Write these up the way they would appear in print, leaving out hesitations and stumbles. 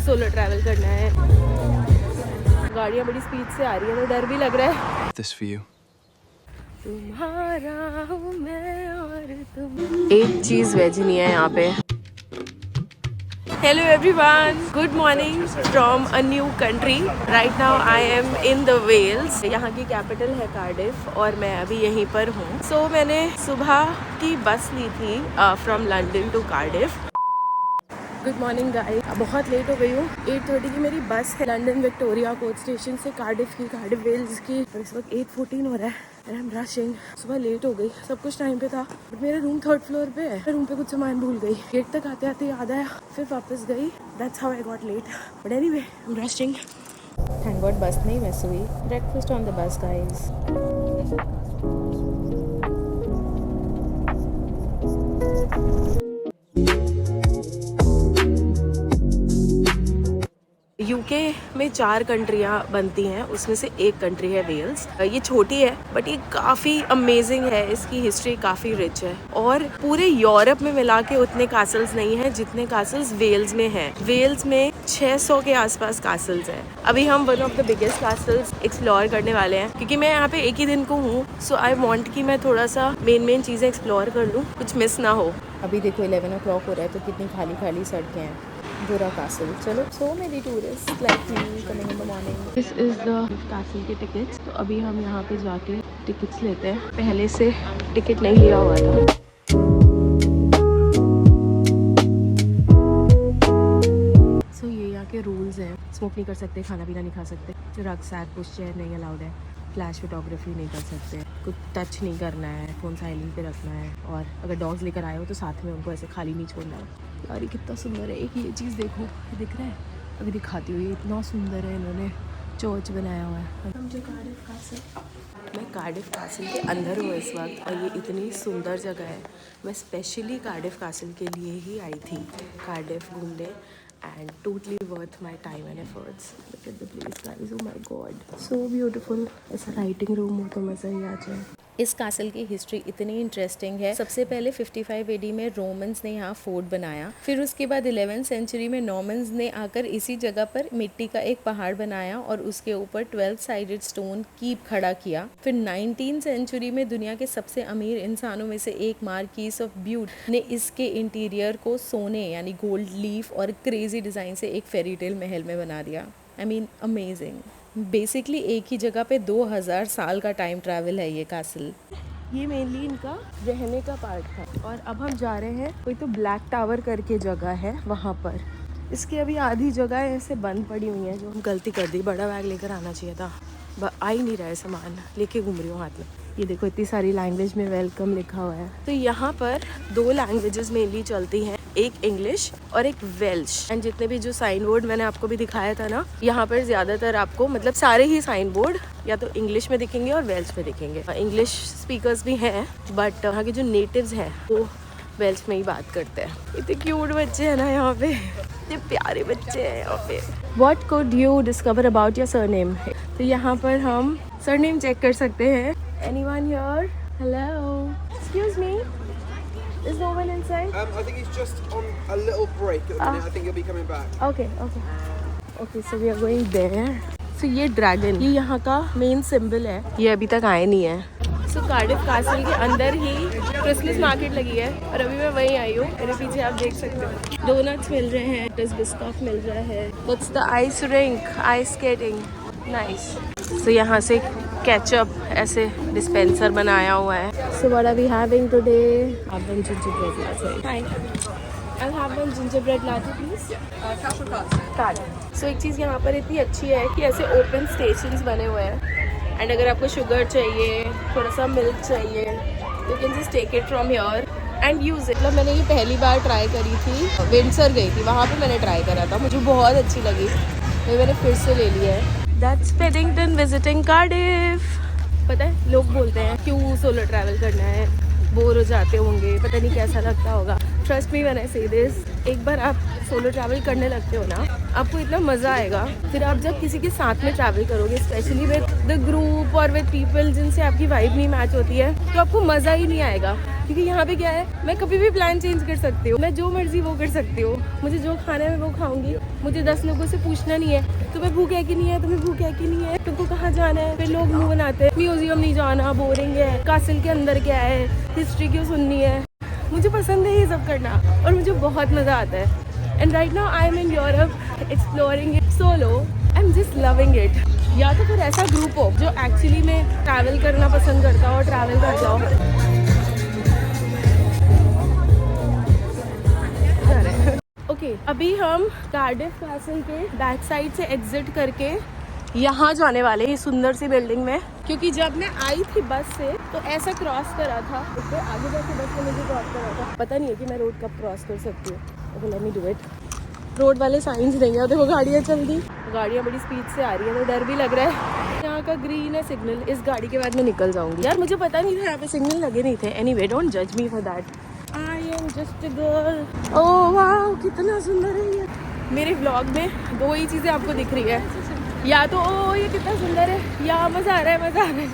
Solo travel करना है। गाड़ियाँ बड़ी स्पीड से आ रही है तो डर भी लग रहा है। This for you. तुम्हारा हूँ मैं और तुम। एक चीज़ वेज नहीं है यहाँ पे। Hello everyone, good morning from a new country. Right now I am in the Wales. यहाँ की कैपिटल है कार्डिफ और मैं अभी यहीं पर हूँ। So मैंने सुबह की बस ली थी from London to Cardiff. Good morning guys, बहुत लेट हो गई हूँ। 8:30 की मेरी बस है लंदन विक्टोरिया कोच स्टेशन से कार्डिफ वेल्स की। और इस वक्त 8:14 हो रहा है एंड आई एम रशिंग। सुबह लेट हो गई, सब कुछ टाइम पे था बट मेरा रूम 3rd फ्लोर पे है। रूम पे कुछ सामान भूल गई, गेट तक आते आते याद आया, फिर वापस गई। That's how I got late but anyway I am rushing. Thank God bus नहीं मिस हुई। Breakfast on the bus guys. UK में 4 कंट्रियाँ बनती हैं, उसमें से एक कंट्री है वेल्स। ये छोटी है बट ये काफ़ी अमेजिंग है, इसकी हिस्ट्री काफ़ी रिच है और पूरे यूरोप में मिला के उतने कासल्स नहीं हैं जितने कासल्स वेल्स में हैं। वेल्स में 600 के आसपास कासल्स हैं। अभी हम one of the biggest castles explore करने वाले हैं क्योंकि मैं यहाँ पे एक ही दिन को हूँ। सो आई वांट कि मैं थोड़ा सा मेन चीज़ें एक्सप्लोर कर लूँ, कुछ मिस ना हो। अभी देखो 11 o'clock हो रहा है तो कितनी खाली खाली सड़कें हैं। बुरा कासल। चलो, so many tourist like me coming in the morning. This is the castle के टिकट्स। तो अभी हम यहाँ पे जाके टिकट्स लेते हैं। पहले से टिकट नहीं लिया हुआ था। सो ये यहाँ के रूल्स हैं। स्मोक नहीं कर सकते, खाना पीना नहीं खा सकते, रग सैक पुश चेयर नहीं अलाउड है, फ्लैश फोटोग्राफी नहीं कर सकते, कुछ टच नहीं करना है, फ़ोन साइलेंट पे रखना है और अगर डॉग्स लेकर आए हो तो साथ में उनको ऐसे खाली नहीं छोड़ना है। यार ये कितना सुंदर है। एक ये चीज़ देखो, ये दिख रहा है, अभी दिखाती हुई, इतना सुंदर है। इन्होंने चर्च बनाया हुआ है। हम जो कार्डिफ कासल, मैं कार्डिफ कासल के अंदर हूँ इस वक्त और ये इतनी सुंदर जगह है। मैं स्पेशली कार्डिफ कासल के लिए ही आई थी कार्डिफ घूमने and totally worth my time and efforts. Look at the place guys, oh my God, so beautiful. ऐसा राइटिंग रूम हो तो मज़ा ही आ जाए। इस कासल की हिस्ट्री इतनी इंटरेस्टिंग है। सबसे पहले 55 AD में रोमन्स ने यहाँ फोर्ट बनाया, फिर उसके बाद 11th सेंचुरी में नॉर्मन्स ने आकर इसी जगह पर मिट्टी का एक पहाड़ बनाया और उसके ऊपर 12 साइडेड स्टोन कीप खड़ा किया। फिर 19th सेंचुरी में दुनिया के सबसे अमीर इंसानों में से एक मार्किस ऑफ ब्यूट ने इसके इंटीरियर को सोने यानी गोल्ड लीफ और क्रेजी डिजाइन से एक फेरी टेल महल में बना दिया। I mean amazing. बेसिकली एक ही जगह पे 2000 साल का टाइम ट्रैवल है ये कासल। ये मेनली इनका रहने का पार्ट था और अब हम जा रहे हैं कोई तो ब्लैक टावर करके जगह है वहाँ पर। इसकी अभी आधी जगह ऐसे बंद पड़ी हुई है, जो हम गलती कर दी। बड़ा बैग लेकर आना चाहिए था, आ ही नहीं रहा है सामान, लेके घूम रही हूँ हाथ में। ये देखो इतनी सारी लैंग्वेज में वेलकम लिखा हुआ है। तो यहाँ पर 2 लैंग्वेजेस मेनली चलती हैं, एक इंग्लिश और एक वेल्श। एंड जितने भी जो साइन बोर्ड मैंने आपको भी दिखाया था ना, यहाँ पर ज़्यादातर आपको मतलब सारे ही साइन बोर्ड या तो इंग्लिश में दिखेंगे और वेल्श में दिखेंगे। इंग्लिश स्पीकर्स भी हैं बट यहाँ के जो नेटिव्स हैं वो वेल्श में ही बात करते हैं। इतने क्यूट बच्चे हैं ना यहाँ पे, इतने प्यारे बच्चे हैं यहाँ पे। What could you discover about your surname? तो यहाँ पर हम सरनेम चेक कर सकते हैं। Anyone here? Hello. Excuse me. There's no one inside. I think he's just on a little break at the minute. I think he'll be coming back. Okay. So we are going there. So ये dragon, ये यहाँ का main symbol है। ये अभी तक आए नहीं है। सो कार्डिफ कासल के अंदर ही क्रिसमस मार्केट लगी है और अभी मैं वहीं आई हूँ। मेरे पीछे आप देख सकते हो डोनट्स मिल रहे हैं, बिस्कॉफ मिल रहा है। What's the ice rink? Ice skating. Nice. So यहाँ से केचप ऐसे डिस्पेंसर बनाया हुआ है। So what are we having today? Have one gingerbread latte. Hi. I'll have one gingerbread latte please. Cash or card? Card. So एक चीज़ यहाँ पर इतनी अच्छी है कि ऐसे ओपन स्टेशंस बने हुए हैं एंड अगर आपको शुगर चाहिए, थोड़ा सा मिल्क चाहिए, you can just take it from here and use it. मतलब मैंने ये पहली बार ट्राई करी थी, विंडसर गई थी, वहाँ पे मैंने ट्राई करा था, मुझे बहुत अच्छी लगी तो मैंने फिर से ले लिया है। That's Paddington visiting Cardiff. पता है लोग बोलते हैं क्यों सोलो ट्रैवल करना है, बोर हो जाते होंगे, पता नहीं कैसा लगता होगा। ट्रस्ट मी व्हेन आई से दिस, एक बार आप सोलो ट्रैवल करने लगते हो ना, आपको इतना मज़ा आएगा। फिर आप जब किसी के साथ में ट्रैवल करोगे, स्पेशली विद द ग्रुप और विद पीपल जिनसे आपकी वाइब नहीं मैच होती है, तो आपको मज़ा ही नहीं आएगा। क्योंकि यहाँ पे क्या है, मैं कभी भी प्लान चेंज कर सकती हूँ, मैं जो मर्जी वो कर सकती हूँ, मुझे जो खाना है मैं वो खाऊंगी, मुझे 10 लोगों से पूछना नहीं है तुम्हें भूख है कि नहीं है, तुम्हें भूख है कि नहीं है, तुमको कहाँ जाना है। फिर लोग मुंह बनाते हैं म्यूजियम नहीं जाना, बोरिंग है, कासिल के अंदर क्या है, हिस्ट्री क्यों सुननी है। मुझे पसंद है ये सब करना और मुझे बहुत मज़ा आता है। And right now I am in Europe exploring it solo, I am just loving it. या तो फिर ऐसा ग्रुप हो जो एक्चुअली में ट्रैवल करना पसंद करता हो और ट्रैवल कर जाओ। ओके, अभी हम कार्डिफ कैसल के बैक साइड से एग्जिट करके यहाँ जाने वाले हैं सुंदर सी बिल्डिंग में, क्योंकि जब मैं आई थी बस से तो ऐसा क्रॉस करा था, उससे आगे जाके बस ने मुझे क्रॉस करा था। पता नहीं है कि मैं रोड कब क्रॉस कर सकती हूँ। Okay let me do it. Road वाले साइंस नहीं है, देखो गाड़ियाँ चल दी, गाड़ियाँ बड़ी स्पीड से आ रही है तो डर भी लग रहा है। यहाँ का ग्रीन है सिग्नल, इस गाड़ी के बाद मैं निकल जाऊंगी। यार मुझे पता नहीं था यहाँ पे सिग्नल लगे नहीं थे। एनीवे डोंट जज me for that, I am just a girl. Oh wow कितना सुंदर है ये। मेरे व्लॉग में दो ही चीज़ें आपको दिख रही है, या तो ओ ये कितना सुंदर है, या मज़ा आ रहा है, मज़ा आ रहा है।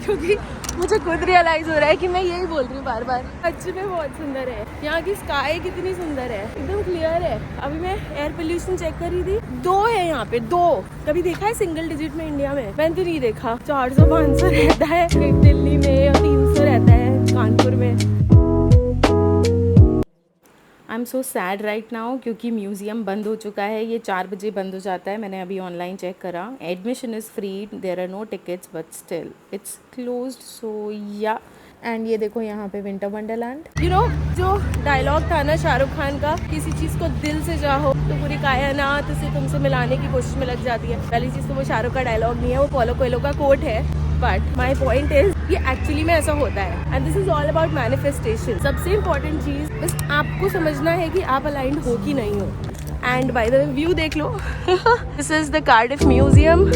क्योंकि मुझे खुद रियलाइज़ हो रहा है कि मैं यही बोल रही हूँ बार बार। सच में बहुत सुंदर है। यहाँ की स्काई कितनी सुंदर है, एकदम क्लियर है। अभी मैं एयर पोल्यूशन चेक कर रही थी, 2 है यहाँ पे, 2। कभी देखा है सिंगल डिजिट में इंडिया में? मैंने तो नहीं देखा। 400-500 रहता है दिल्ली में या 300 रहता है कानपुर में। I am so sad right now क्योंकि म्यूज़ियम बंद हो चुका है। ये 4 बजे बंद हो जाता है। मैंने अभी ऑनलाइन चेक करा, admission is free, there are no tickets but still it's closed. So ya and ये देखो यहाँ पे विंटर वंडरलैंड। यू नो जो डायलॉग था ना शाहरुख खान का, किसी चीज़ को दिल से चाहो तो पूरी कायनात उसे तुमसे मिलाने की कोशिश में लग जाती है। पहली चीज़ तो वो शाहरुख का डायलॉग नहीं है, वो पॉलो कोएल्हो का कोट है। बट माई पॉइंट इज ये एक्चुअली में ऐसा होता है and this is all about manifestation. सबसे इम्पॉर्टेंट चीज़ बस आपको समझना है कि आप अलाइंड हो कि नहीं हो। And by the way view देख लो, this is the Cardiff museum.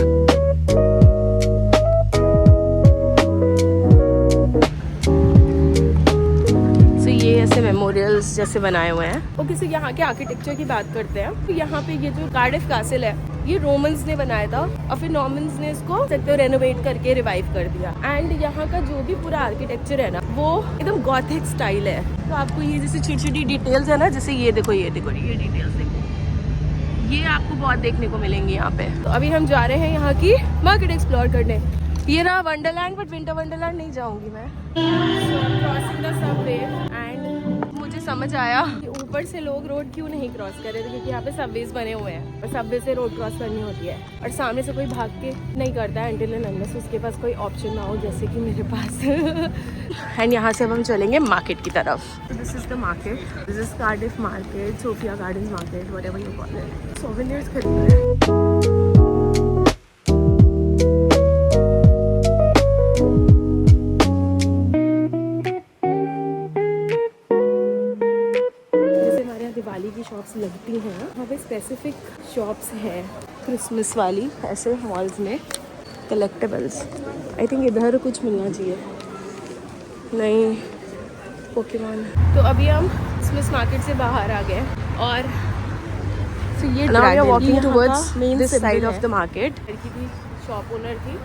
ये ऐसे मेमोरियल्स जैसे बनाए हुए हैं। ओके सो यहाँ के आर्किटेक्चर की बात करते हैं। तो यहाँ पे ये जो कार्डिफ कैसल है ये रोमन्स ने बनाया था और फिर नॉर्मन्स ने इसको रेनोवेट करके रिवाइव कर दिया। एंड यहाँ का जो भी पूरा आर्किटेक्चर है ना वो एकदम गॉथिक स्टाइल है। तो आपको ये जैसे छोटी छोटी डिटेल्स है ना, जैसे ये देखो ये डिटेल्स देखो, ये आपको बहुत देखने को मिलेंगी यहाँ पे। तो अभी हम जा रहे हैं यहाँ की मार्केट एक्सप्लोर करने। ये रहा वंडरलैंड, बट विंटर वंडरलैंड नहीं जाऊंगी मैं। क्रॉसिंग द सबवे एंड मुझे समझ आया कि ऊपर से लोग रोड क्यों नहीं क्रॉस कर रहे थे, क्योंकि यहाँ पे सबवेज बने हुए हैं और सबवे से रोड क्रॉस करनी होती है और सामने से कोई भाग के नहीं करता है अनटिल एंड अनलेस उसके पास कोई ऑप्शन ना हो, जैसे कि मेरे पास। एंड यहाँ से अब हम चलेंगे मार्केट की तरफ। This is the market, this is Cardiff market, Sophia Gardens market, whatever you call it. Souvenirs खरीद रहे हैं। दिवाली की शॉप्स लगती हैं, वहाँ पे स्पेसिफिक शॉप्स हैं क्रिसमस वाली, ऐसे मॉल्स में कलेक्टेबल्स। आई थिंक इधर कुछ मिलना चाहिए, नहीं पोकेमॉन। तो अभी हम क्रिसमस मार्केट से बाहर आ गए और so ये now we are walking towards this side of the market। लड़की थी, शॉप ओनर थी,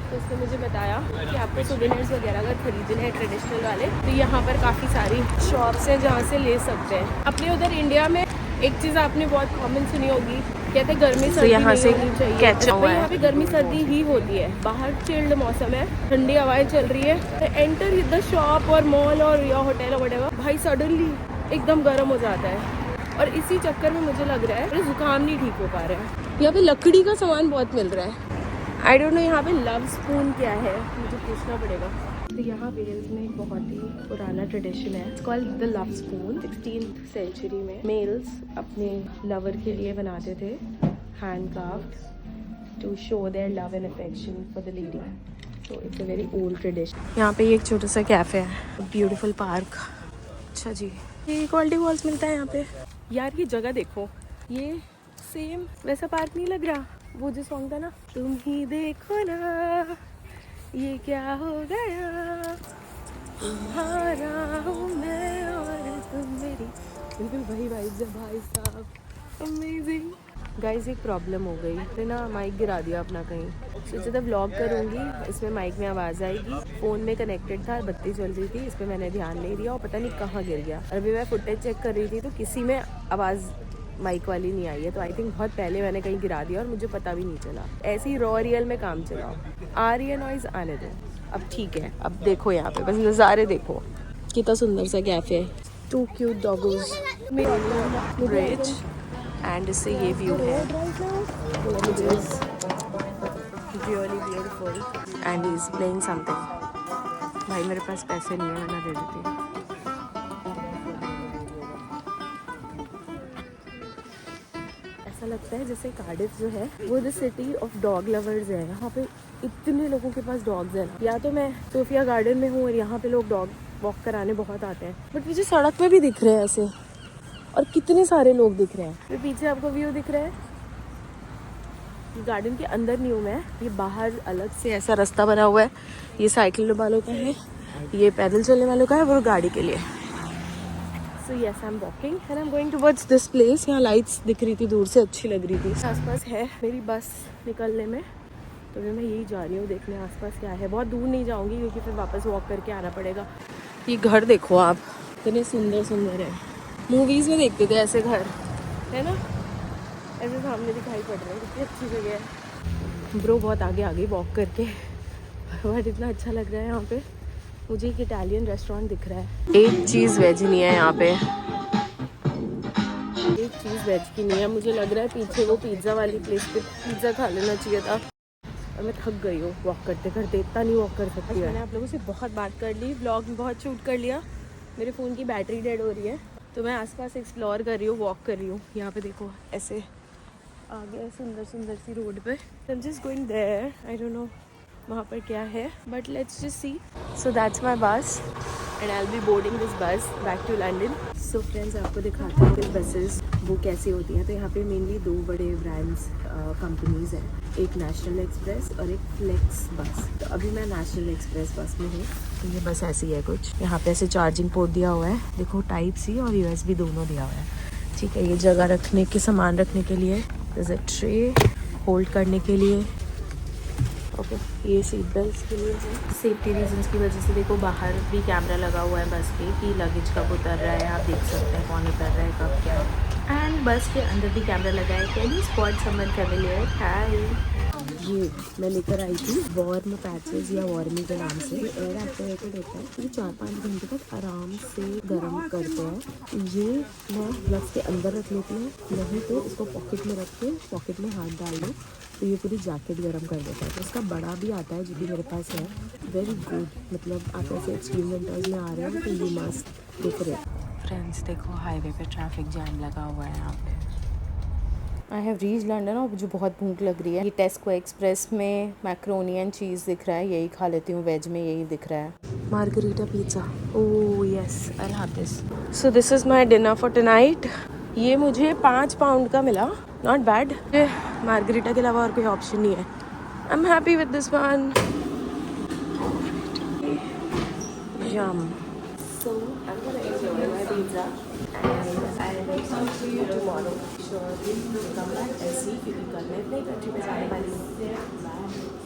तो उसने मुझे बताया कि आपको सोवेनियर्स वगैरह अगर खरीदने हैं ट्रेडिशनल वाले तो यहाँ पर काफ़ी सारी शॉप्स हैं जहाँ से ले सकते हैं। अपने उधर इंडिया में एक चीज़ आपने बहुत कॉमन सुनी होगी, कहते हैं गर्मी सर्दी यहाँ से यहाँ पे गर्मी सर्दी ही होती है। बाहर चिल्ड मौसम है, ठंडी हवाएं चल रही है, एंटर द शॉप और मॉल और या होटल और व्हाटएवर, भाई सडनली एकदम गर्म हो जाता है। और इसी चक्कर में मुझे लग रहा है मेरा जुकाम नहीं ठीक हो पा रहा है। यहाँ पे लकड़ी का सामान बहुत मिल रहा है। आई डोंट नो यहाँ पे लव स्पून क्या है, मुझे पूछना पड़ेगा। तो यहाँ वेल्स में एक बहुत ही पुराना ट्रेडिशन है, it's called the love spoon. 16th century में मेल्स अपने लवर के लिए बनाते थे, hand craft, to show their love and affection for the lady. So it's a very old tradition. यहाँ पे एक छोटा सा कैफे है, ब्यूटीफुल पार्क। अच्छा जी, ये क्वालिटी वॉल्स मिलता है यहाँ पे। यार ये जगह देखो, ये सेम वैसा पार्क नहीं लग रहा? वो जो सॉन्ग था ना, तुम ही देखो ना ये क्या हो गया, तुम्हारा हूँ मैं और तुम मेरी, बिल्कुल वही वाइब्स है भाई साहब, अमेजिंग। गाइस एक प्रॉब्लम हो गई, फिर ना माइक गिरा दिया अपना कहीं। सोचा था व्लॉग करूँगी, इसमें माइक में आवाज़ आएगी, फ़ोन में कनेक्टेड था, बत्ती चल रही थी, इस पर मैंने ध्यान नहीं दिया और पता नहीं कहाँ गिर गया। और अभी मैं फुटेज चेक कर रही थी तो किसी में आवाज़ माइक वाली नहीं आई है, तो आई थिंक बहुत पहले मैंने कहीं गिरा दिया और मुझे पता भी नहीं चला। ऐसे ही रॉ रियल में काम चलाओ। आ रही है नॉइज़, आने दो। अब ठीक है, अब देखो यहाँ पे बस नज़ारे देखो, कितना सुंदर सा कैफ़े है। 2 क्यूट डॉगोज, ब्रिज, एंड इससे ये व्यू है, which is really beautiful, and he is playing something. भाई मेरे पास पैसे नहीं है, वरना दे देती। ऐसा लगता है जैसे कार्डिफ जो है वो the city of dog lovers है। यहाँ पे इतने लोगों के पास डॉग्स हैं ना। या तो मैं सोफिया गार्डन में हूँ और यहाँ पे लोग डॉग वॉक कराने बहुत आते हैं, बट मुझे सड़क में भी दिख रहे हैं ऐसे, और कितने सारे लोग दिख रहे हैं। फिर पीछे आपको व्यू दिख रहा है, गार्डन के अंदर नहीं हूँ मैं, ये बाहर अलग से ऐसा रास्ता बना हुआ है। ये साइकिल वालों का है, ये पैदल चलने वालों का है, वो गाड़ी के लिए। So yes, I am walking and I am going towards this place. यहाँ लाइट्स दिख रही थी दूर से, अच्छी लग रही थी। आसपास है मेरी बस निकलने में, तो मैं यही जा रही हूँ देखने आसपास क्या है। बहुत दूर नहीं जाऊँगी क्योंकि फिर वापस वॉक करके आना पड़ेगा। ये घर देखो आप, इतने सुंदर सुंदर है। मूवीज़ में देखते थे ऐसे घर, है ना, ऐसे सामने दिखाई पड़ रहे हैं। कितनी अच्छी जगह है ब्रो, बहुत आगे आगे वॉक करके, बट इतना अच्छा लग रहा है यहाँ पे। मुझे एक इटालियन रेस्टोरेंट दिख रहा है, एक चीज़ वेज नहीं है यहाँ पे, एक चीज़ वेज की नहीं है। मुझे लग रहा है पीछे वो पिज़्ज़ा वाली प्लेस पे पिज़्ज़ा खा लेना चाहिए था। और मैं थक गई हूँ वॉक करते करते, इतना नहीं वॉक कर सकती। मैंने आप लोगों से बहुत बात कर ली, व्लॉग बहुत शूट कर लिया। मेरे फ़ोन की बैटरी डेड हो रही है, तो मैं आसपास एक्सप्लोर कर रही हूँ, वॉक कर रही हूँ। यहाँ पे देखो ऐसे आगे सुंदर सुंदर सी रोड पे। I am just going there, I don't know वहाँ पर क्या है, but let's just see. So that's my bus and I will be boarding this bus back to London. So friends, आपको दिखाते हैं कि बसेस वो कैसी होती हैं। तो यहाँ पे मेनली 2 बड़े ब्रांड्स कंपनीज़ हैं, एक नेशनल एक्सप्रेस और एक फ्लेक्स बस। तो अभी मैं नेशनल एक्सप्रेस बस में हूँ। तो ये बस ऐसी है कुछ, यहाँ पे ऐसे चार्जिंग पोर्ट दिया हुआ है, देखो टाइप सी और USB दोनों दिया हुआ है। ठीक है, ये जगह रखने के, सामान रखने के लिए, जैसे ट्रे होल्ड करने के लिए। ओके, ये सीट बेल्ट के लिए है। सेफ्टी रीजंस की वजह से देखो बाहर भी कैमरा लगा हुआ है बस पे कि लगेज कब उतर रहा है, आप देख सकते हैं कौन उतर रहा है कब क्या। एंड बस के अंदर भी कैमरा लगा है। Can you spot someone familiar? Hi, ये मैं लेकर आई थी वार्म पैचेस या वार्मी के नाम से। एयर एक्टिवेटेड होता है, ये 4-5 घंटे तक आराम से गर्म करते हैं। ये मैं ग्लव्स के अंदर रख लेती हूँ, नहीं तो इसको पॉकेट में रख के पॉकेट में हाथ डाल दो तो ये पूरी जैकेट गर्म कर देता है। तो इसका बड़ा भी आता है जो भी मेरे पास है। वेरी गुड, मतलब आप ऐसे एक्सट्रीम विंटर्स में आ रहे हो तो ये मस्त दिख रहे हैं। फ्रेंड्स देखो, हाईवे पे ट्रैफिक जैम लगा हुआ है यहाँ पे। आई हैव रीच लंडन और मुझे बहुत भूख लग रही है। ये टेस्को एक्सप्रेस में मैक्रोनी एंड चीज़ दिख रहा है, यही खा लेती हूँ। वेज में यही दिख रहा है, margherita pizza. Oh yes, I have this. So this is my dinner for tonight. ये मुझे 5 पाउंड का मिला, नॉट बैड। मार्गरीटा के अलावा और कोई ऑप्शन नहीं है। I am happy with this one. Yum. So I'm gonna enjoy my pizza and I will talk to you tomorrow. Sure, come back and see क्योंकि कल मैं अपनी कंट्री में जाने वाली हूँ।